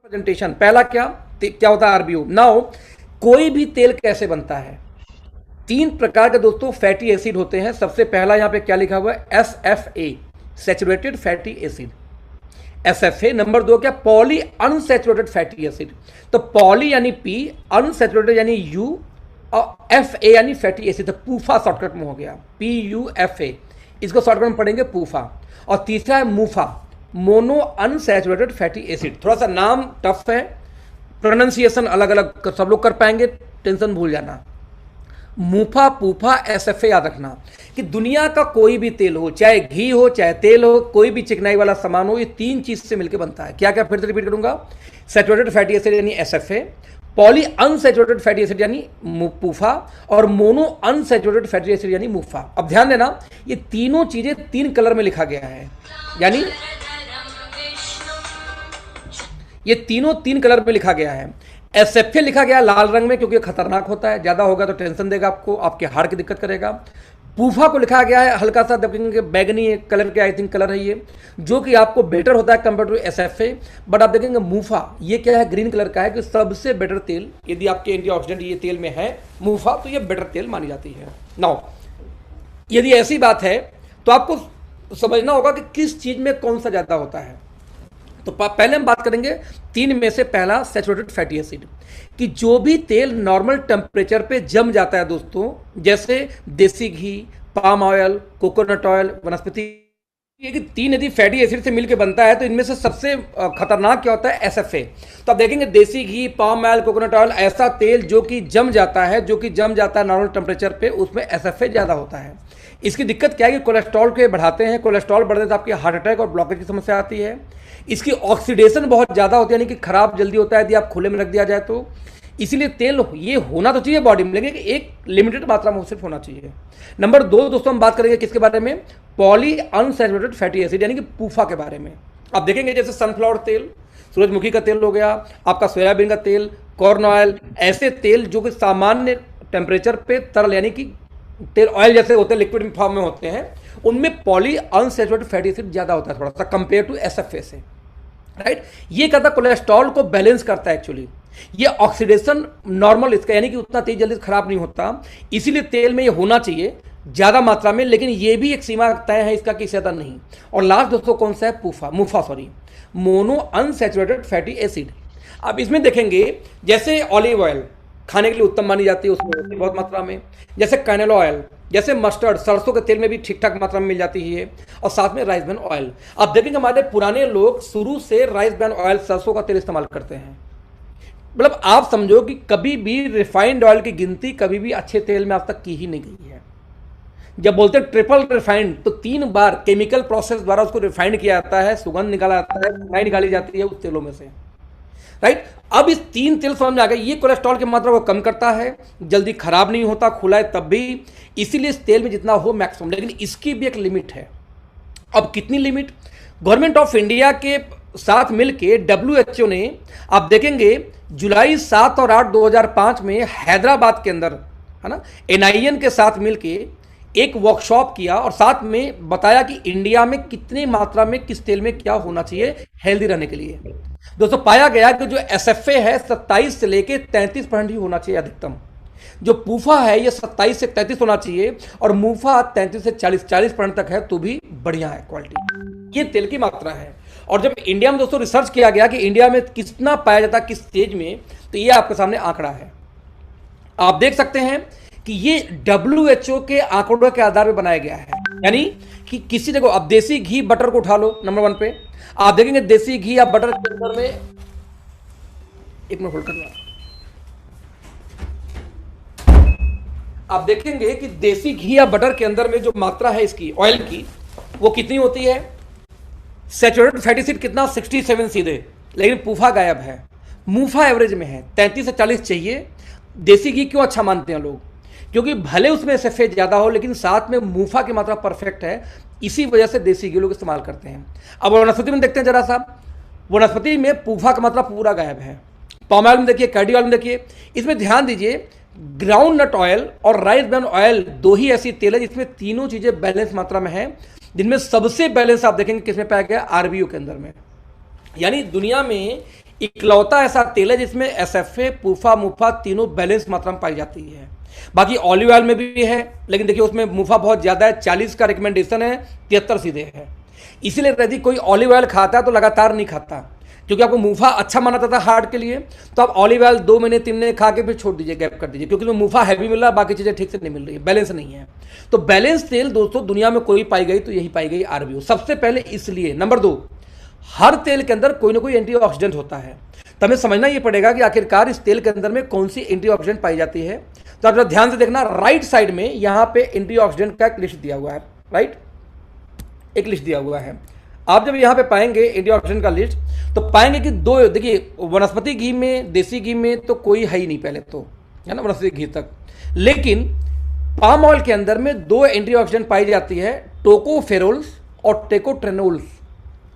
Presentation. पहला क्या होता है आरबीओ। नाउ कोई भी तेल कैसे बनता है। तीन प्रकार के दोस्तों फैटी एसिड होते हैं। सबसे पहला यहां पे क्या लिखा हुआ है, S F A, saturated fatty acid, S F A. Number दो क्या, पॉली अनसैचुरेटेड फैटी एसिड। तो पॉली यानी पी, अनसैचुरेटेड यानी यू, और एफ ए यानी फैटी एसिड। तो पूफा शॉर्टकट में हो गया, पी यू एफ ए, इसको शॉर्टकट में पढ़ेंगे पूफा। और तीसरा है मूफा, मोनो अनसैचुरेटेड फैटी एसिड। थोड़ा सा नाम टफ है, प्रोनाउंसिएशन अलग अलग सब लोग कर पाएंगे, टेंशन भूल जाना। मूफा, पूफा, एसएफए याद रखना कि दुनिया का कोई भी तेल हो, चाहे घी हो चाहे तेल हो, कोई भी चिकनाई वाला सामान हो, ये तीन चीज से मिलकर बनता है। क्या क्या, फिर से रिपीट करूंगा। सैचुरेटेड फैटी एसिड यानी SFA, poly unsaturated fatty acid यानी पूफा, और मोनो अनसैचुरेटेड फैटी एसिड यानी मूफा। अब ध्यान देना, ये तीनों चीजें तीन कलर में लिखा गया है, यानी ये तीनों तीन कलर में लिखा गया है। एसएफए लिखा गया लाल रंग में क्योंकि खतरनाक होता है, ज्यादा होगा तो टेंशन देगा आपको, आपके हार्ट की दिक्कत करेगा। पूफा को लिखा गया है हल्का सा देखेंगे बैगनी कलर के, आई थिंक कलर है ये, जो कि आपको बेटर होता है कंपेयर टू एसएफए। बट आप देखेंगे मूफा, ये क्या है, ग्रीन कलर का है, कि सबसे बेटर तेल यदि आपके एंटीऑक्सीडेंट ये तेल में है मूफा, तो ये बेटर तेल मानी जाती है। नाउ यदि ऐसी बात है तो आपको समझना होगा कि किस चीज में कौन सा ज्यादा होता है। तो पहले हम बात करेंगे तीन में से पहला सैचुरेटेड फैटी एसिड, कि जो भी तेल नॉर्मल टेम्परेचर पे जम जाता है दोस्तों, जैसे देसी घी, पाम ऑयल, कोकोनट ऑयल, वनस्पति, ये कि तीन यदि फैटी एसिड से मिलकर बनता है तो इनमें से सबसे खतरनाक क्या होता है, एसएफए। तो आप देखेंगे देसी घी, पाम ऑयल, कोकोनट ऑयल, ऐसा तेल जो कि जम जाता है, नॉर्मल टेम्परेचर पे, उसमें एसएफए ज्यादा होता है। इसकी दिक्कत क्या है कि कोलेस्ट्रॉल को बढ़ाते हैं, कोलेस्ट्रॉल बढ़ने से आपकी हार्ट अटैक और ब्लॉकेज की समस्या आती है। इसकी ऑक्सीडेशन बहुत ज़्यादा होती है, यानी कि खराब जल्दी होता है यदि आप खुले में रख दिया जाए तो। इसीलिए तेल ये होना तो चाहिए बॉडी में, लेकिन एक लिमिटेड मात्रा में सिर्फ होना चाहिए। नंबर दो दोस्तों हम बात करेंगे किसके बारे में, पॉली अनसैचुरेटेड फैटी एसिड यानी कि पूफा के बारे में। आप देखेंगे जैसे सनफ्लावर तेल, सूरजमुखी का तेल हो गया, आपका सोयाबीन का तेल, कॉर्न ऑयल, ऐसे तेल जो कि सामान्य टेम्परेचर पे तरल यानी कि तेल ऑयल जैसे होते हैं, लिक्विड फॉर्म में होते हैं, उनमें पॉली अनसैचुरेटेड फैटी एसिड ज्यादा होता है थोड़ा सा कंपेयर टू एसएफए से, राइट। ये करता कोलेस्ट्रॉल को बैलेंस करता है एक्चुअली। ये ऑक्सीडेशन नॉर्मल इसका, यानी कि उतना तेज जल्दी खराब नहीं होता, इसीलिए तेल में ये होना चाहिए ज्यादा मात्रा में, लेकिन ये भी एक सीमा तय है इसका कि ज्यादा नहीं। और लास्ट दोस्तों कौन सा है, मूफा, मोनो अनसैचुरेटेड फैटी एसिड। अब इसमें देखेंगे जैसे ऑलिव ऑयल खाने के लिए उत्तम मानी जाती है, उसमें बहुत मात्रा में, जैसे कैनेलो ऑयल, जैसे मस्टर्ड, सरसों के तेल में भी ठीक ठाक मात्रा में मिल जाती है, और साथ में राइस ब्रान ऑयल। आप देखेंगे हमारे पुराने लोग शुरू से राइस ब्रान ऑयल, सरसों का तेल इस्तेमाल करते हैं। मतलब आप समझो कि कभी भी रिफाइंड ऑयल की गिनती कभी भी अच्छे तेल में आज तक की ही नहीं गई है। जब बोलते हैं ट्रिपल रिफाइंड, तो 3 बार केमिकल प्रोसेस द्वारा उसको रिफाइंड किया जाता है, सुगंध निकाला जाता है, फ्राई निकाली जाती है उस तेलों में से, राइट। अब इस 3 तेल समझ में आ गए, ये कोलेस्ट्रॉल की मात्रा को कम करता है, जल्दी खराब नहीं होता, खुला है तब भी, इसीलिए इस तेल में जितना हो मैक्सिमम, लेकिन इसकी भी एक लिमिट है। अब कितनी लिमिट, गवर्नमेंट ऑफ इंडिया के साथ मिलके WHO ने, आप देखेंगे जुलाई 7 और 8 2005 में हैदराबाद के अंदर, है ना, NIN के साथ मिलके एक वर्कशॉप किया और साथ में बताया कि इंडिया में कितनी मात्रा में किस तेल में क्या होना चाहिए हेल्दी रहने के लिए। दोस्तों पाया गया कि जो एसएफए है 27 से लेके 33% ही होना चाहिए अधिकतम, जो पूफा है ये 27 से 33 होना चाहिए, और मूफा 33 से 40% तक है तो भी बढ़िया है क्वालिटी, ये तेल की मात्रा है। और जब इंडिया में दोस्तों रिसर्च किया गया कि इंडिया में कितना पाया जाता है किस स्टेज में, तो ये आपके सामने आंकड़ा है, आप देख सकते हैं कि ये WHO के आंकड़ों के आधार पर बनाया गया है। यानी कि किसी देखो, अब देसी घी बटर को उठा लो नंबर 1 पे, आप देखेंगे देसी घी या बटर के अंदर में, एक मिनट होल्ड करना, आप देखेंगे कि देसी घी या बटर के अंदर में जो मात्रा है इसकी ऑयल की, वो कितनी होती है, सैचुरेटेड फैटी एसिड कितना 67 सीधे, लेकिन पूफा गायब है। मूफा एवरेज में है 33 से 40 चाहिए। देसी घी क्यों अच्छा मानते हैं लोग, क्योंकि भले उसमें एसएफए ज्यादा हो लेकिन साथ में मूफा की मात्रा परफेक्ट है, इसी वजह से देसी घी लोग इस्तेमाल करते हैं। अब वनस्पति में देखते हैं जरा सा, वनस्पति में पूफा का मात्रा पूरा गायब है। पाम ऑयल में देखिए, कैडी ऑयल में देखिए, इसमें ध्यान दीजिए ग्राउंड नट ऑयल और राइस ब्रान ऑयल 2 ही ऐसी तेल है जिसमें तीनों चीजें बैलेंस मात्रा में है, जिनमें सबसे बैलेंस आप देखेंगे किसमें पाया गया, आरबीओ के अंदर में। यानी दुनिया में इकलौता ऐसा तेल है जिसमें एसएफए, पूफा, मुफा तीनों बैलेंस मात्रा में पाई जाती है। बाकी ऑलिव ऑयल में भी है, लेकिन देखिए उसमें मुफा बहुत ज़्यादा है, 40 का रिकमेंडेशन है, 73 सीधे है। इसीलिए यदि कोई ऑलिव ऑयल खाता है तो लगातार नहीं खाता, क्योंकि आपको मुफा अच्छा माना जाता है हार्ट के लिए, तो आप ऑलिव ऑयल 2 महीने 3 महीने खा के फिर छोड़ दीजिए, गैप कर दीजिए, क्योंकि उसमें मुफा हैवी मिल रहा है, बाकी चीज़ें ठीक से नहीं मिल रही है, बैलेंस नहीं है। तो बैलेंस तेल दोस्तों दुनिया में कोई पाई गई तो यही पाई गई आरबीओ सबसे पहले। इसलिए नंबर 2, हर तेल के अंदर कोई ना कोई एंटीऑक्सीडेंट होता है, तो हमें समझना ये पड़ेगा कि आखिरकार इस तेल के अंदर में कौन सी एंटीऑक्सीडेंट पाई जाती है। तो आप ध्यान से देखना, राइट साइड में यहां पे एंटीऑक्सीडेंट का एक लिस्ट दिया हुआ है, राइट, एक लिस्ट दिया हुआ है। आप जब यहां पे पाएंगे एंटीऑक्सीडेंट का लिस्ट, तो पाएंगे कि 2, देखिए वनस्पति घी में, देसी घी में तो कोई है ही नहीं पहले तो, है ना, वनस्पति घी तक। लेकिन पाम ऑयल के अंदर में 2 एंटीऑक्सीडेंट पाई जाती है, टोकोफेरोल्स और टेकोट्रेनोल्स।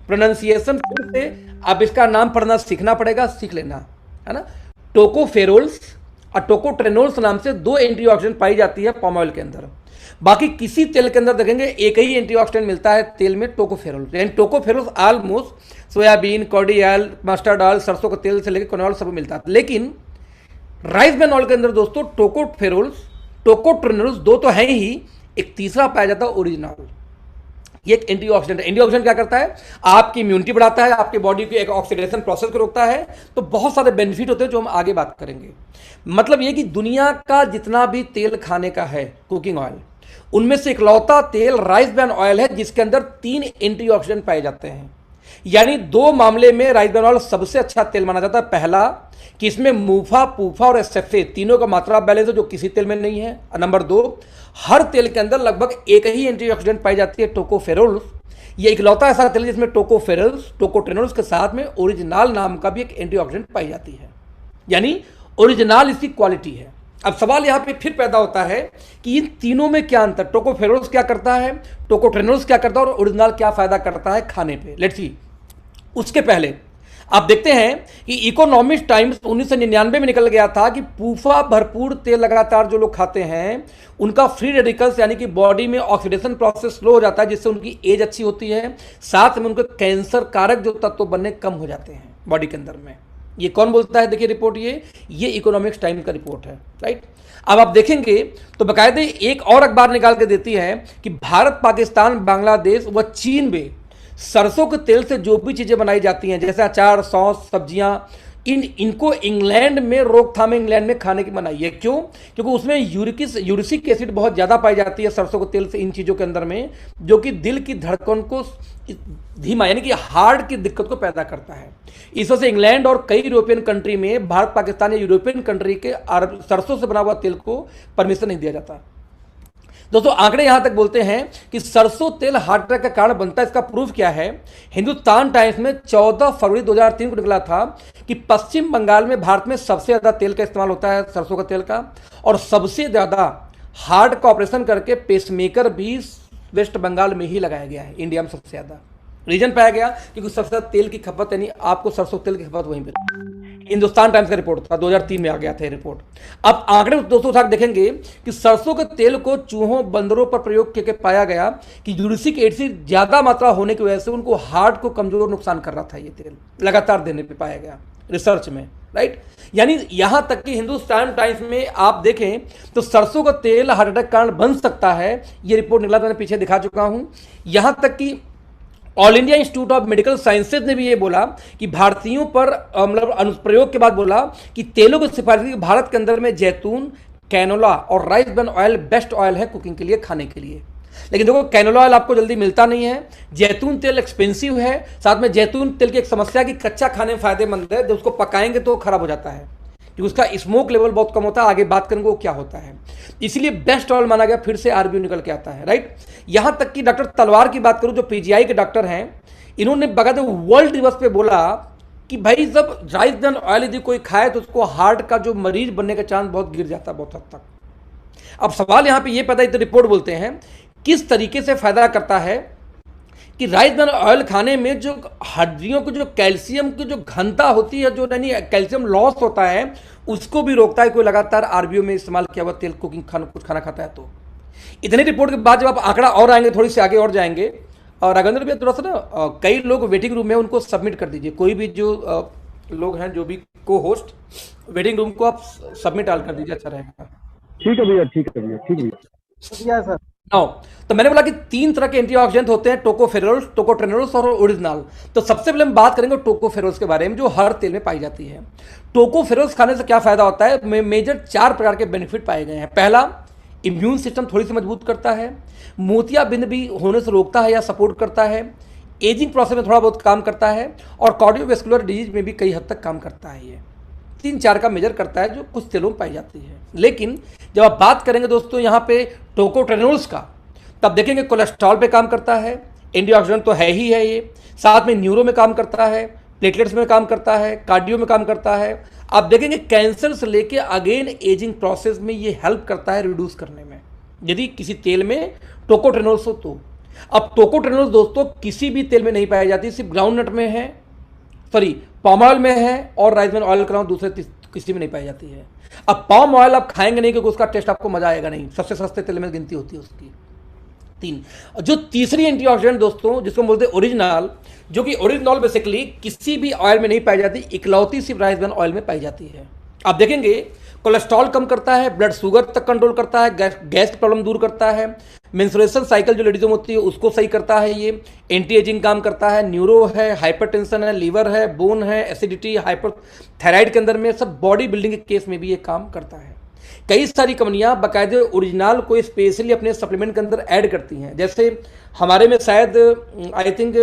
प्रोनाउंसिएशन से आप इसका नाम पढ़ना सीखना पड़ेगा, सीख लेना, है ना। टोकोफेरोल्स और टोकोट्रेनोल्स नाम से 2 एंटीऑक्सीडेंट पाई जाती है पाम ऑयल के अंदर। बाकी किसी तेल के अंदर देखेंगे एक ही एंटीऑक्सीडेंट मिलता है तेल में, टोकोफेरोल्स। यानी टोकोफेरोल्स ऑलमोस्ट सोयाबीन, कॉर्डी ऑयल, मस्टर्ड ऑयल, सरसों का तेल से लेकर कोनॉल सब मिलता है। लेकिन राइस ब्रान ऑयल के अंदर दोस्तों टोकोफेरोल्स, टोकोट्रेनोल्स 2 तो है ही, एक तीसरा पाया जाता है ओरिजिनॉल। ये एक एंटीऑक्सीडेंट है। एंटीऑक्सीडेंट क्या करता है, आपकी इम्यूनिटी बढ़ाता है, आपके बॉडी के एक ऑक्सीडेशन प्रोसेस को रोकता है। तो बहुत सारे बेनिफिट होते हैं जो हम आगे बात करेंगे। मतलब ये कि दुनिया का जितना भी तेल खाने का है, कुकिंग ऑयल, उनमें से इकलौता तेल राइस ब्रान ऑयल है जिसके अंदर 3 एंटीऑक्सीडेंट पाए जाते हैं। यानी 2 मामले में राइस ब्रान ऑयल सबसे अच्छा तेल माना जाता है। पहला कि इसमें मुफा, पूफा और एसएफए तीनों का मात्रा बैलेंस है जो किसी तेल में नहीं है। नंबर 2, हर तेल के अंदर लगभग एक ही एंटीऑक्सीडेंट पाई जाती है, टोकोफेरोल्स। ये इकलौता ऐसा तेल जिसमें टोकोफेरोल्स, टोकोट्रेनोल्स के साथ में ओरिजिनल नाम का भी एक एंटीऑक्सीडेंट पाई जाती है। यानी ओरिजिनल इसकी क्वालिटी है। अब सवाल यहां पे फिर पैदा होता है कि इन तीनों में क्या अंतर, टोकोफेरोल्स क्या करता है, टोकोट्रेनोल्स क्या करता है और ओरिजिनल क्या फायदा करता है खाने पे। Let's see. उसके पहले आप देखते हैं कि इकोनॉमिक्स टाइम्स 1999 में निकल गया था कि पूफा भरपूर तेल लगातार जो लोग खाते हैं उनका फ्री रेडिकल्स यानी कि बॉडी में ऑक्सीडेशन प्रोसेस स्लो हो जाता है, जिससे उनकी एज अच्छी होती है, साथ में उनके कैंसर कारक जो तत्व बनने कम हो जाते हैं बॉडी के अंदर में। ये कौन बोलता है, देखिए रिपोर्ट, ये इकोनॉमिक्स टाइम्स का रिपोर्ट है, राइट। अब आप देखेंगे तो बाकायदे एक और अखबार निकाल के देती है कि भारत, पाकिस्तान, बांग्लादेश व चीन में सरसों के तेल से जो भी चीजें बनाई जाती हैं, जैसे अचार, सॉस, सब्जियां, इनको इंग्लैंड में रोकथाम, इंग्लैंड में खाने की मनाही है। क्यों? क्योंकि उसमें यूरिक एसिड बहुत ज्यादा पाई जाती है सरसों के तेल से, इन चीजों के अंदर में, जो कि दिल की धड़कन को धीमा यानी कि हार्ट की दिक्कत को पैदा करता है। इस वजह से इंग्लैंड और कई यूरोपियन कंट्री में भारत, पाकिस्तान या यूरोपियन कंट्री के सरसों से बना हुआ तेल को परमिशन नहीं दिया जाता। दोस्तों आंकड़े यहां तक बोलते हैं कि सरसों तेल हार्ट अटैक का कारण बनता है। इसका प्रूफ क्या है, हिंदुस्तान टाइम्स में 14 फरवरी 2003 को निकला था कि पश्चिम बंगाल में भारत में सबसे ज्यादा तेल का इस्तेमाल होता है, सरसों का तेल का, और सबसे ज्यादा हार्ट का ऑपरेशन करके पेसमेकर भी वेस्ट बंगाल में ही लगाया गया है, इंडिया में सबसे ज्यादा। रीजन पाया गया क्योंकि सबसे ज्यादा तेल की खपत यानी आपको सरसों तेल की खपत वहीं पर। हिंदुस्तान टाइम्स का रिपोर्ट था, 2003 में आ गया था ये रिपोर्ट। अब आंकड़े दोस्तों साथ देखेंगे कि सरसों के तेल को चूहों, बंदरों पर प्रयोग करके पाया गया कि यूरिक एसिड ज्यादा मात्रा होने की वजह से उनको हार्ट को कमजोर नुकसान कर रहा था ये तेल, लगातार देने पे पाया गया रिसर्च में, राइट। यानी यहां तक कि हिंदुस्तान टाइम्स में आप देखें तो सरसों का तेल हार्ट अटैक कारण बन सकता है, ये रिपोर्ट निकला, मैंने पीछे दिखा चुका हूं। यहां तक कि all India institute of medical sciences ने भी ये बोला कि भारतीयों पर मतलब अनुप्रयोग के बाद बोला कि तेलों की सिफारिश की भारत के अंदर में जैतून, कैनोला और rice bran oil best oil है कुकिंग के लिए, खाने के लिए। लेकिन देखो कैनोला ऑयल आपको जल्दी मिलता नहीं है, जैतून तेल एक्सपेंसिव है, साथ में जैतून तेल की एक समस्या कि कच्चा खाने में फायदेमंद है, जब उसको पकाएंगे तो खराब हो जाता है कि उसका स्मोक लेवल बहुत कम होता है, आगे बात करेंगे वो क्या होता है। इसलिए बेस्ट ऑयल माना गया, फिर से आरबीओ निकल के आता है, राइट। यहां तक कि डॉक्टर तलवार की बात करूं जो पीजीआई के डॉक्टर हैं, इन्होंने बकायदा वर्ल्ड दिवस पे बोला कि भाई जब राइस ब्रान ऑयल यदि कोई खाए तो उसको हार्ट का जो मरीज बनने का चांस बहुत गिर जाता है, बहुत हद तक। अब सवाल यहां पे ये पैदा, इतनी रिपोर्ट बोलते हैं किस तरीके से फायदा करता है कि राइस ब्रान ऑयल खाने में जो हड्डियों को जो कैल्शियम की जो घनता होती है, जो यानी कैल्शियम लॉस होता है, उसको भी रोकता है कोई लगातार आरबीओ में इस्तेमाल किया हुआ तेल कुकिंग कुछ खाना खाता है तो। इतनी रिपोर्ट के बाद जब आप आंकड़ा और आएंगे, थोड़ी सी आगे और जाएंगे, और राघवेंद्र भैया थोड़ा सा ना कई लोग वेटिंग रूम में, उनको सबमिट कर दीजिए, कोई भी जो लोग हैं जो भी को होस्ट, वेटिंग रूम को आप सबमिट डाल कर दीजिए, अच्छा रहेगा। ठीक है भैया, ठीक है भैया, ठीक है भैया। दिया है सर। नाउ, तो मैंने बोला कि 3 तरह के एंटीऑक्सीडेंट होते हैं, टोकोफेरोल्स, टोकोट्रेनोल्स और ओरिजिनल। तो सबसे पहले हम बात करेंगे टोकोफेरोल्स के बारे में, जो हर तेल में पाई जाती है। टोकोफेरोल्स खाने से क्या फायदा होता है? मेजर 4 प्रकार के बेनिफिट पाए गए हैं। पहला, इम्यून सिस्टम थोड़ी सी मजबूत करता है, मोतियाबिंद भी होने से रोकता है या सपोर्ट करता है, एजिंग प्रोसेस में थोड़ा बहुत काम करता है, और कार्डियोवैस्कुलर डिजीज में भी कई हद तक काम करता है। ये 3-4 का मेजर करता है जो कुछ तेलों में पाई जाती है। लेकिन जब आप बात करेंगे दोस्तों यहाँ पे टोकोट्रेनोल्स का, तब देखेंगे कोलेस्ट्रॉल पे काम करता है, एंटीऑक्सीडेंट तो है ही है ये, साथ में न्यूरो में काम करता है, प्लेटलेट्स में काम करता है, कार्डियो में काम करता है। आप देखेंगे कैंसर से लेके अगेन एजिंग प्रोसेस में ये हेल्प करता है रिड्यूस करने में, यदि किसी तेल में टोकोट्रेनोल्स हो तो। अब टोकोट्रेनोल्स दोस्तों किसी भी तेल में नहीं पाई जाती, सिर्फ ग्राउंड नट में है, सॉरी पाम ऑयल में है, और राइसमैन ऑयल कराऊं दूसरे किसी में नहीं पाई जाती है। अब पाम ऑयल आप खाएंगे नहीं क्योंकि उसका टेस्ट आपको मजा आएगा नहीं, सबसे सस्ते तेल में गिनती होती है उसकी। 3, जो तीसरी एंटीऑक्सीडेंट दोस्तों जिसको बोलते हैं ओरिजिनल, जो कि ओरिजिनल बेसिकली किसी भी ऑयल में नहीं पाई जाती, इकलौती सिर्फ राइसमैन ऑयल में पाई जाती है। आप देखेंगे कोलेस्ट्रॉल कम करता है, ब्लड शुगर तक कंट्रोल करता है, गैस प्रॉब्लम दूर करता है, मेंस्ट्रुएशन साइकिल जो लेडीजों में होती है उसको सही करता है, ये एंटी एजिंग काम करता है, न्यूरो है, हाइपरटेंशन है, लीवर है, बोन है, एसिडिटी, हाइपर थायराइड के अंदर में सब बॉडी बिल्डिंग के केस में भी ये काम करता है। कई सारी कंपनियां बाकायदे ओरिजिनल को स्पेशली अपने सप्लीमेंट के अंदर ऐड करती हैं, जैसे हमारे में शायद आई थिंक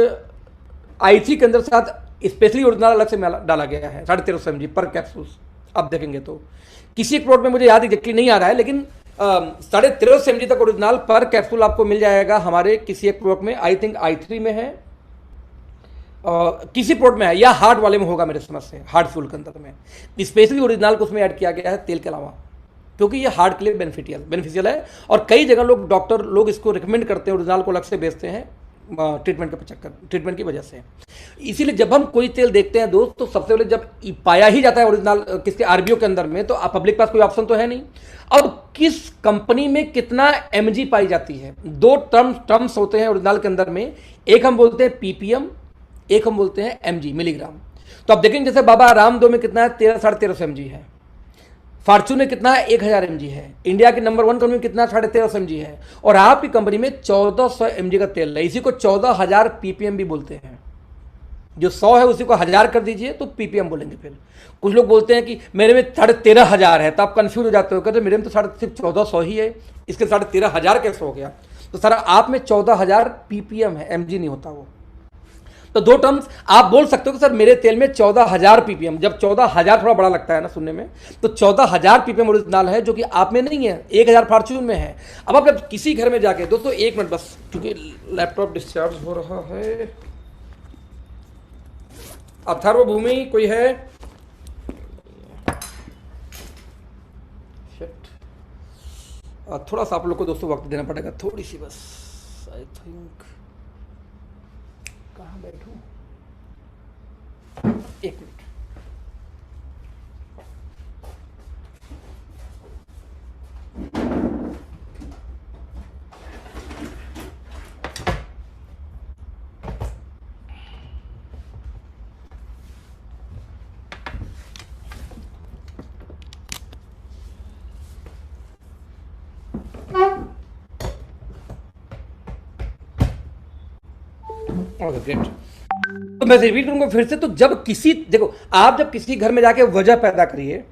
i3 के अंदर साथ स्पेशली ओरिजिनल अलग से डाला गया है 1350 mg पर कैप्सूल। आप देखेंगे तो किसी एक प्रोडक्ट में मुझे याद एग्जैक्टली नहीं आ रहा है, लेकिन 1350 mg तक ओरिजिनल पर कैप्सूल आपको मिल जाएगा हमारे किसी एक प्रोडक्ट में, आई थिंक i3 में है, किसी प्रोडक्ट में है, या हार्ट वाले में होगा मेरे समझ से, हार्ट फुल के अंदर में स्पेशली ओरिजिनल को उसमें ऐड किया गया है तेल के अलावा, क्योंकि ये हार्ट के लिए बेनिफिशियल है। और कई जगह लोग डॉक्टर लोग इसको रिकमेंड करते हैं, ओरिजिनल को अलग से बेचते हैं ट्रीटमेंट की वजह से। इसीलिए जब हम कोई तेल देखते हैं दोस्त, तो सबसे पहले जब पाया ही जाता है ओरिजिनल किसके आरबीओ के अंदर में, तो पब्लिक पास कोई ऑप्शन तो है नहीं। अब किस कंपनी में कितना एमजी पाई जाती है, 2 टर्म्स होते हैं ओरिजिनल के अंदर में, एक हम बोलते हैं पीपीएम, एक हम बोलते हैं एमजी, मिलीग्राम। तो आप देखेंगे जैसे बाबा रामदेव में कितना है, 1300-1350 mg है, फॉर्चून में कितना है, 1000 mg है, इंडिया की नंबर 1 कंपनी में कितना 1350 mg है, और आपकी कंपनी में 1400 mg का तेल है। इसी को 14000 ppm भी बोलते हैं। जो 100 है उसी को 1000 कर दीजिए तो ppm बोलेंगे। फिर कुछ लोग बोलते हैं कि मेरे में 13,500 है, तो आप कंफ्यूज हो जाते हो, कहते मेरे में तो सिर्फ 1400 ही है, इसके 13,500 कैसे हो गया? तो सर आप में 14000 ppm है, mg नहीं होता वो। तो 2 टर्म्स आप बोल सकते हो कि सर मेरे तेल में 14000 ppm, जब 14000 थोड़ा बड़ा लगता है ना सुनने में, तो 14000 ppm ओरिजिनल है, जो कि आप में नहीं है, 1000 फॉर्च्यून में है। अब आप जब किसी घर में जाके, दोस्तों 1 मिनट बस, क्योंकि लैपटॉप डिस्चार्ज हो रहा है। अथर्वभूमि कोई है? थोड़ा सा आप लोग को दोस्तों वक्त देना पड़ेगा, थोड़ी सी बस, आई थिंक कहाँ बैठूं, 1 मिनट। Okay great. तो मैं रिपीट करूंगा फिर से, तो जब किसी, देखो आप जब किसी घर में जाके वजह पैदा करिए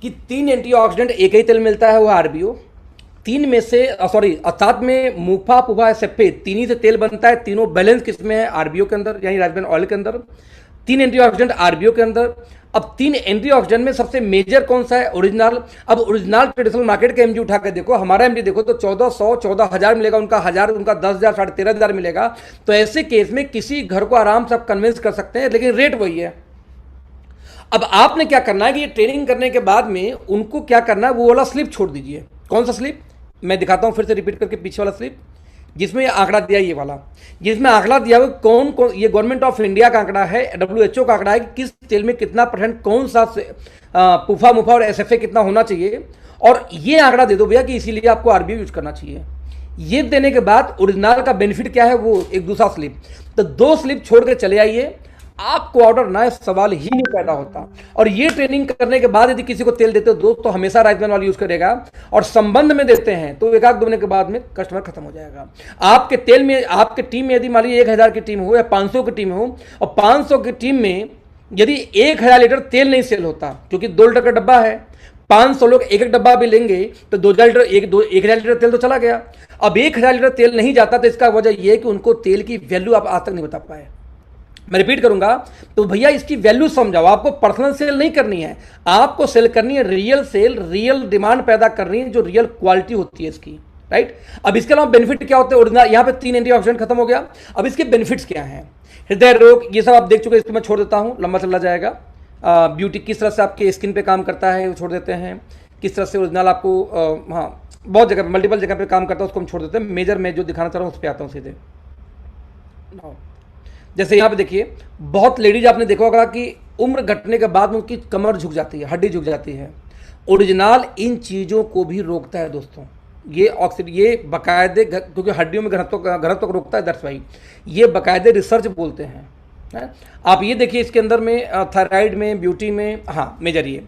कि 3 एंटीऑक्सीडेंट एक ही तेल मिलता है, वो आरबीओ, 3 में से सॉरी साथ में मुफा पुफा सेप्पे, 3 ही से तेल बनता है, तीनों बैलेंस किसमें है, आरबीओ के अंदर, यानी राइसमैन ऑयल के अंदर, 3 एंटीऑक्सीडेंट आरबीओ के अंदर। अब 3 एंटीऑक्सीडेंट में सबसे मेजर कौन सा है, ओरिजिनल। अब ओरिजिनल ट्रेडिशनल मार्केट का एमजी उठा कर देखो, हमारा एमजी देखो तो 1400 14000 मिलेगा, उनका 1000, उनका 10,000 13,500 मिलेगा। तो ऐसे केस में किसी घर को आराम से आप कन्विंस कर सकते हैं, लेकिन रेट वही है। अब आपने क्या करना है कि ये ट्रेनिंग करने के बाद में उनको क्या करना है, वो वाला स्लिप छोड़ दीजिए। कौन सा स्लिप, मैं दिखाता हूं फिर से रिपीट करके, पीछे वाला स्लिप जिसमें ये आंकड़ा दिया, ये वाला जिसमें आंकड़ा दिया हुआ कौन कौन, ये गवर्नमेंट ऑफ इंडिया का आंकड़ा है, WHO का आंकड़ा है कि किस तेल में कितना % कौन सा पुफा मुफा और SFA कितना होना चाहिए, और ये आंकड़ा दे दो भैया कि इसीलिए आपको आरबीओ यूज करना चाहिए। ये देने के बाद ओरिजिनल का बेनिफिट क्या है, वो एक दूसरा स्लिप, तो 2 स्लिप छोड़ के चले आइए। आपको ऑर्डर ना है, सवाल ही नहीं पैदा होता। और ये ट्रेनिंग करने के बाद यदि किसी को तेल देते हो दोस्त तो हमेशा राइस ब्रांड वाला यूज करेगा, और संबंध में देते हैं तो एक आध दो महीने के बाद में कस्टमर खत्म हो जाएगा। आपके तेल में, आपके टीम में यदि मान लीजिए 1000 की टीम हो या 500 की टीम हो, और 500 की टीम में यदि 1000 लीटर तेल नहीं सेल होता, क्योंकि 2 लीटर का डब्बा है, 500 लोग एक एक डब्बा भी लेंगे तो 2000 लीटर 1000 लीटर तेल तो चला गया। अब 1000 लीटर तेल नहीं जाता तो इसका वजह यह है कि उनको तेल की वैल्यू आप आज तक नहीं बता पाए। मैं रिपीट करूंगा, तो भैया इसकी वैल्यू समझाओ। आपको पर्सनल सेल नहीं करनी है, आपको सेल करनी है रियल सेल, रियल डिमांड पैदा करनी है, जो रियल क्वालिटी होती है इसकी, राइट। अब इसके अलावा बेनिफिट क्या होते हैं, ओरिजिनल यहाँ पे 3 एंटीऑक्सीडेंट खत्म हो गया। अब इसके बेनिफिट्स क्या हैं, हृदय रोग, ये सब आप देख चुके हैं, इसको मैं छोड़ देता हूँ, लंबा चला जाएगा। ब्यूटी किस तरह से आपके स्किन पे काम करता है वो छोड़ देते हैं, किस तरह से ओरिजिनल आपको हाँ बहुत जगह मल्टीपल जगह पे काम करता है उसको हम छोड़ देते हैं। मेजर में जो दिखाना चाह रहा हूँ उस पर आता हूँ सीधे। जैसे यहाँ पे देखिए, बहुत लेडीज आपने देखा होगा कि उम्र घटने के बाद में उनकी कमर झुक जाती है, हड्डी झुक जाती है। ओरिजिनल इन चीज़ों को भी रोकता है दोस्तों। ये ऑक्सीजन, ये बाकायदे, क्योंकि हड्डियों में घनत्व को रोकता है, दैट्स वाई ये बाकायदे रिसर्च बोलते हैं, है? आप ये देखिए इसके अंदर में थायराइड में, ब्यूटी में, हाँ मेजर ये।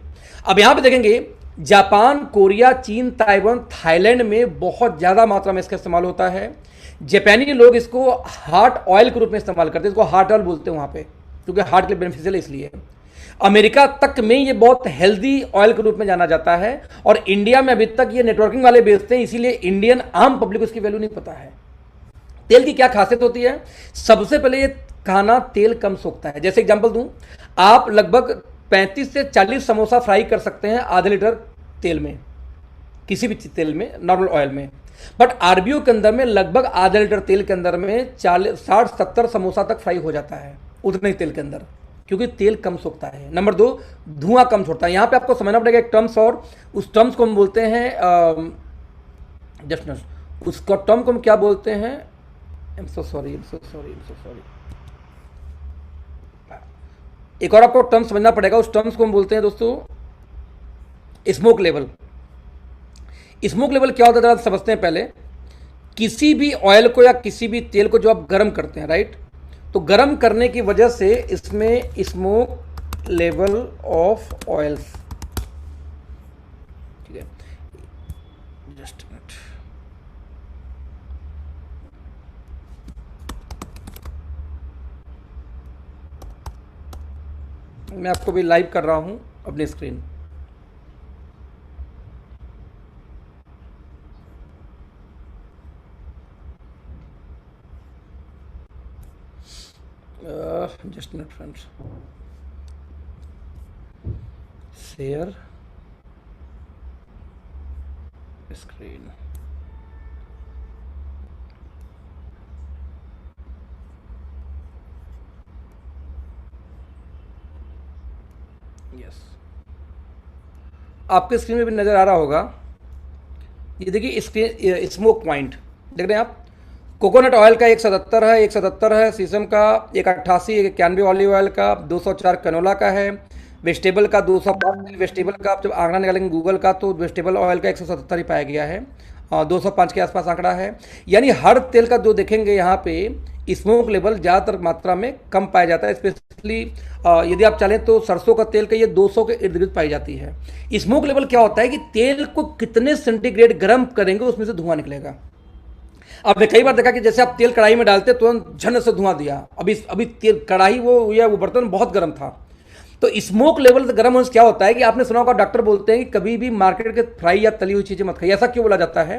अब यहाँ पे देखेंगे जापान, कोरिया, चीन, ताइवान, थाईलैंड में बहुत ज़्यादा मात्रा में इसका इस्तेमाल होता है। जापानी लोग इसको हार्ट ऑयल के रूप में इस्तेमाल करते हैं, इसको हार्ट ऑयल बोलते हैं वहाँ पे, क्योंकि हार्ट के लिए बेनिफिशियल है इसलिए। अमेरिका तक में ये बहुत हेल्दी ऑयल के रूप में जाना जाता है, और इंडिया में अभी तक ये नेटवर्किंग वाले बेचते हैं, इसीलिए इंडियन आम पब्लिक को इसकी वैल्यू नहीं पता है। तेल की क्या खासियत होती है, सबसे पहले ये खाना तेल कम सोखता है। जैसे एग्जांपल दूं, आप लगभग 35 से 40 समोसा फ्राई कर सकते हैं आधे लीटर तेल में, किसी भी तेल में, नॉर्मल ऑयल में। बट आरबीओ के अंदर में लगभग आधा लीटर तेल के अंदर में 60-70 समोसा तक फ्राई हो जाता है उतने ही तेल के अंदर, क्योंकि तेल कम सोखता है। नंबर 2, धुआं कम छोड़ता है। यहाँ पे आपको समझना पड़ेगा एक टर्म्स, और उस टर्म्स को हम बोलते हैं उसका टर्म को हम क्या बोलते हैं, I'm so sorry. एक और आपको टर्म समझना पड़ेगा, उस टर्म्स को हम बोलते हैं दोस्तों स्मोक लेवल। स्मोक लेवल क्या होता है जरा समझते हैं पहले। किसी भी ऑयल को या किसी भी तेल को जो आप गर्म करते हैं, राइट, तो गर्म करने की वजह से इसमें स्मोक लेवल ऑफ ऑयल्स, ठीक है, जस्ट मिनट, मैं आपको भी लाइव कर रहा हूं अपनी screen. Just minute friends, share screen. Yes, आपके स्क्रीन में भी नजर आ रहा होगा। ये देखिए स्क्रीन, स्मोक पॉइंट देख रहे हैं आप। कोकोनट ऑयल का 177 है, 177 है, शीशम का 188, 91 ऑलिव ऑयल का, 204 कनोला का है, वेजिटेबल का 205, वेजिटेबल का आप जब आंकड़ा निकालेंगे गूगल का तो वेजिटेबल ऑयल का 177 ही पाया गया है, 205 के आसपास आंकड़ा है। यानी हर तेल का जो देखेंगे यहाँ पे स्मोक लेवल ज़्यादातर मात्रा में कम पाया जाता है। स्पेशली यदि आप चाहें तो सरसों का तेल का ये 200 के इर्द गिर्द पाई जाती है। स्मोक लेवल क्या होता है कि तेल को कितने सेंटीग्रेड गर्म करेंगे उसमें से धुआं निकलेगा। अब कई बार देखा कि जैसे आप तेल कढ़ाई में डालते तो झन से धुआं दिया, अभी तेल कढ़ाई वो या वो बर्तन बहुत गर्म था, तो स्मोक लेवल गर्म होने से क्या होता है कि आपने सुना होगा डॉक्टर बोलते हैं कि कभी भी मार्केट के फ्राई या तली हुई चीज़ें मत खाइए। ऐसा क्यों बोला जाता है?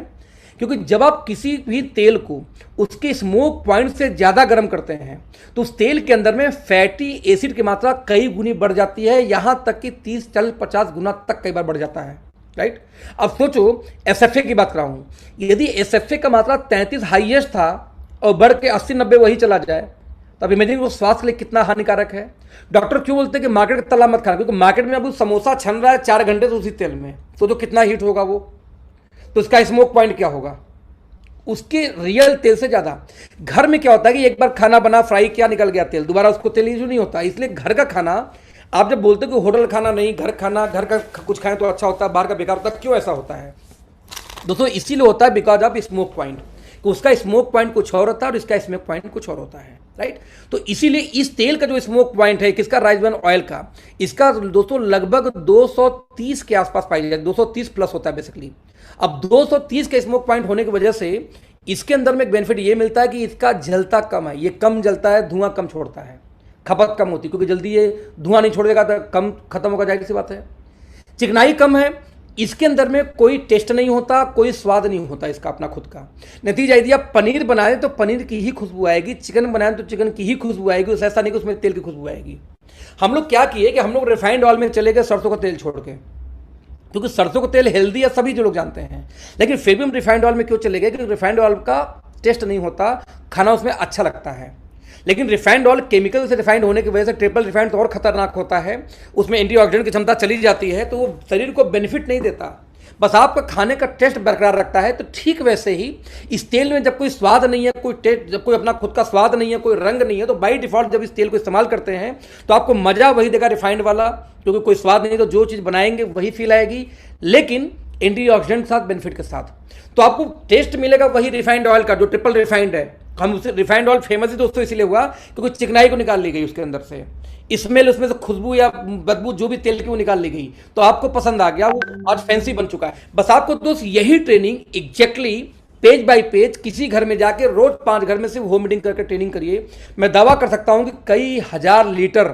क्योंकि जब आप किसी भी तेल को उसके स्मोक पॉइंट से ज़्यादा गर्म करते हैं तो उस तेल के अंदर में फैटी एसिड की मात्रा कई गुनी बढ़ जाती है, यहाँ तक कि 30-40-50 गुना तक कई बार बढ़ जाता है, राइट। अब सोचो एसएफए की बात कर रहा हूँ, यदि एसएफए का मात्रा 33 हाईएस्ट था और बढ़ के 80-90 वही चला जाए तो अब इमेजिन वो स्वास्थ्य के लिए कितना हानिकारक है। डॉक्टर क्यों बोलते हैं कि मार्केट का तला मत खाना, क्योंकि मार्केट में अब समोसा छन रहा है 4 घंटे से उसी तेल में, तो कितना हीट होगा वो, तो इसका स्मोक पॉइंट क्या होगा उसके रियल तेल से ज़्यादा। घर में क्या होता है कि एक बार खाना बना, फ्राई किया, निकल गया तेल, दोबारा उसको तेल यूज नहीं होता। इसलिए घर का खाना, आप जब बोलते हो कि होटल खाना नहीं, घर खाना, घर का कुछ खाएं तो अच्छा होता है, बाहर का बेकार होता है, क्यों ऐसा होता है दोस्तों? इसीलिए होता है बिकॉज ऑफ स्मोक पॉइंट, उसका स्मोक पॉइंट कुछ और होता है और इसका स्मोक पॉइंट कुछ और होता है। राइट। तो इसीलिए इस तेल का जो स्मोक पॉइंट है किसका, राइस ब्रान ऑयल का, इसका दोस्तों लगभग 230 के आसपास पाई जाती है, 230 प्लस होता है बेसिकली। अब 230 के स्मोक पॉइंट होने की वजह से इसके अंदर में एक बेनिफिट ये मिलता है कि इसका जलता कम है, ये कम जलता है, धुआं कम छोड़ता है, खपत कम होती है, क्योंकि जल्दी ये धुआं नहीं छोड़ेगा तो कम खत्म होगा, जाहिर सी बात है। चिकनाई कम है, इसके अंदर में कोई टेस्ट नहीं होता, कोई स्वाद नहीं होता इसका अपना खुद का। नतीजा यदि आप पनीर बनाए तो पनीर की ही खुशबू आएगी, चिकन बनाए तो चिकन की ही खुशबू आएगी, उस ऐसा नहीं कि उसमें तेल की खुशबू आएगी। हम लोग क्या किए कि हम लोग रिफाइंड ऑयल में चले गए सरसों का तेल छोड़ के, क्योंकि सरसों का तेल हेल्दी है सभी जो लोग जानते हैं, लेकिन फिर भी हम रिफाइंड ऑयल में क्यों चले गए, क्योंकि रिफाइंड ऑयल का टेस्ट नहीं होता, खाना उसमें अच्छा लगता है। लेकिन रिफाइंड ऑयल केमिकल से रिफाइंड होने की वजह से ट्रिपल रिफाइंड तो और खतरनाक होता है, उसमें एंटीऑक्सीडेंट की क्षमता चली जाती है, तो वो शरीर को बेनिफिट नहीं देता, बस आपका खाने का टेस्ट बरकरार रखता है। तो ठीक वैसे ही इस तेल में जब कोई स्वाद नहीं है, कोई टेस्ट, जब कोई अपना खुद का स्वाद नहीं है, कोई रंग नहीं है, तो बाई डिफॉल्ट जब इस तेल को इस्तेमाल करते हैं तो आपको मजा वही देगा रिफाइंड वाला, क्योंकि कोई स्वाद नहीं तो जो चीज़ बनाएंगे वही फील आएगी, लेकिन एंटीऑक्सीडेंट के साथ, बेनिफिट के साथ। तो आपको टेस्ट मिलेगा वही रिफाइंड ऑयल का जो ट्रिपल रिफाइंड है। हम उसे रिफाइंड ऑयल फेमस ही दोस्तों इसलिए हुआ क्योंकि चिकनाई को निकाल ली गई उसके अंदर से, स्मेल उसमें से खुशबू या बदबू जो भी तेल की वो निकाल ली गई, तो आपको पसंद आ गया, वो आज फैंसी बन चुका है। बस आपको दोस्त यही training exactly page bye page किसी घर में जाके रोज 5 घर में सिर्फ होम मीटिंग करके ट्रेनिंग करिए। मैं दावा कर सकता हूं कि कई हजार लीटर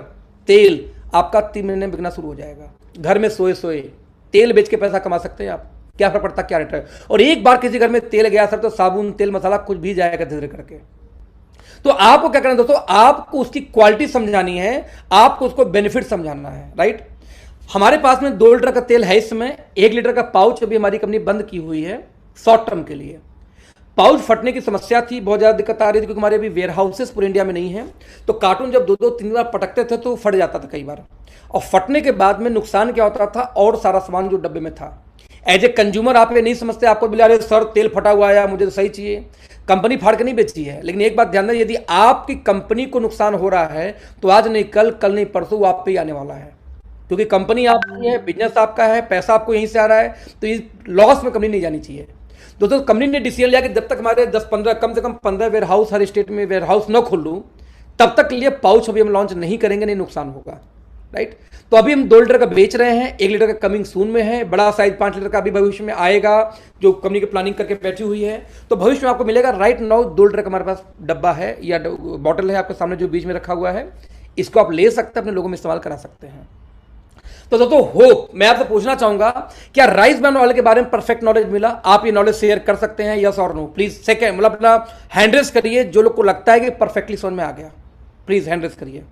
तेल आपका 3 महीने में बिकना शुरू हो जाएगा। घर में सोए सोए तेल बेच के पैसा कमा सकते हैं आप, क्या फर्क पड़ता, क्या रेट है। और एक बार किसी घर में तेल गया सर तो साबुन, तेल, मसाला कुछ भी जाएगा धीरे धीरे करके। तो आपको क्या करना है दोस्तों, आपको उसकी क्वालिटी समझानी है, आपको उसको बेनिफिट समझाना है, राइट। हमारे पास में 2 लीटर का तेल है इस समय, 1 लीटर का पाउच अभी हमारी कंपनी बंद की हुई है शॉर्ट टर्म के लिए। पाउच फटने की समस्या थी, बहुत ज़्यादा दिक्कत आ रही थी, क्योंकि हमारे अभी वेयर हाउसेस पूरे इंडिया में नहीं है, तो कार्टून जब 2-2-3 बार पटकते थे तो फट जाता था कई बार, और फटने के बाद में नुकसान क्या होता था, और सारा सामान जो डब्बे में था, एज ए कंज्यूमर आप ये नहीं समझते, आपको बोला अरे सर तेल फटा हुआ है, मुझे तो सही चाहिए। कंपनी फाड़ के नहीं बेची है, लेकिन एक बात ध्यान दें, यदि आपकी कंपनी को नुकसान हो रहा है तो आज नहीं कल, कल नहीं परसों वो आप पे ही आने वाला है, क्योंकि कंपनी आपकी है, बिजनेस आपका है, पैसा आपको यहीं से आ रहा है, तो इस लॉस में कंपनी नहीं जानी चाहिए। दोस्तों कंपनी ने डिसीजन लिया कि जब तक हमारे 10-15 कम से कम 15 वेयर हाउस हर स्टेट में वेयर हाउस न खोल लूँ, तब तक के लिए पाउच अभी हम लॉन्च नहीं करेंगे, नहीं नुकसान होगा, राइट। तो अभी हम 2 लीटर का बेच रहे हैं, 1 लीटर का कमिंग सून में है, बड़ा साइज 5 लीटर का अभी भविष्य में आएगा, जो कंपनी की प्लानिंग करके बैठी हुई है। तो भविष्य में आपको मिलेगा। राइट नाउ 2 लीटर का हमारे पास डब्बा है या बॉटल है आपके सामने जो बीच में रखा हुआ है, इसको आप ले सकते हैं, अपने लोगों में इस्तेमाल करा सकते हैं। तो दोस्तों होप मैं आपसे पूछना चाहूंगा, क्या राइस ब्रान ऑयल के बारे में परफेक्ट नॉलेज मिला? आप ये नॉलेज शेयर कर सकते हैं, यस और नो? प्लीज सेकंड मतलब अपना हैंड रेस करिए जो लोग को लगता है कि परफेक्टली समझ में आ गया, प्लीज हैंड रेस करिए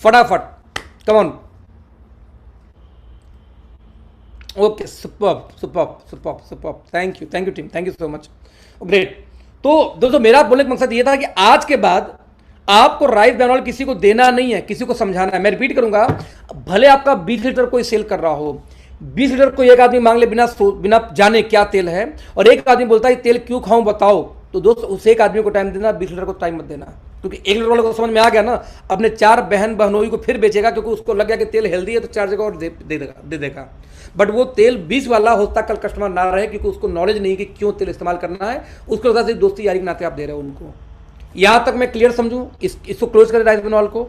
फटाफट, come on. Okay, superb superb superb superb, thank you team, thank you so much, great. तो दोस्तों मेरा बोलने का मकसद ये था कि आज के बाद आपको राइस ब्रान ऑयल किसी को देना नहीं है, किसी को समझाना है। मैं रिपीट करूंगा, भले आपका 20 लीटर कोई सेल कर रहा हो, 20 लीटर कोई एक आदमी मांग ले बिना जाने क्या तेल है, और एक आदमी बोलता है तेल क्यों खाऊं बताओ, तो दोस्त उस एक आदमी को टाइम देना, 20 लीटर को टाइम मत देना, क्योंकि 1 लीटर वाले को समझ में आ गया ना, अपने 4 बहन बहनोई को फिर बेचेगा, क्योंकि उसको लग गया कि तेल हेल्दी है तो 4 जगह और दे देगा। बट वो तेल 20 वाला हो सकता कल कस्टमर ना रहे, क्योंकि उसको नॉलेज नहीं कि क्यों तेल इस्तेमाल करना है, उसको लगता है दोस्ती यारी के नाते आप दे रहे हो उनको। यहां तक मैं क्लियर समझूं, इसको क्लोज करें राइस ब्रान ऑयल को।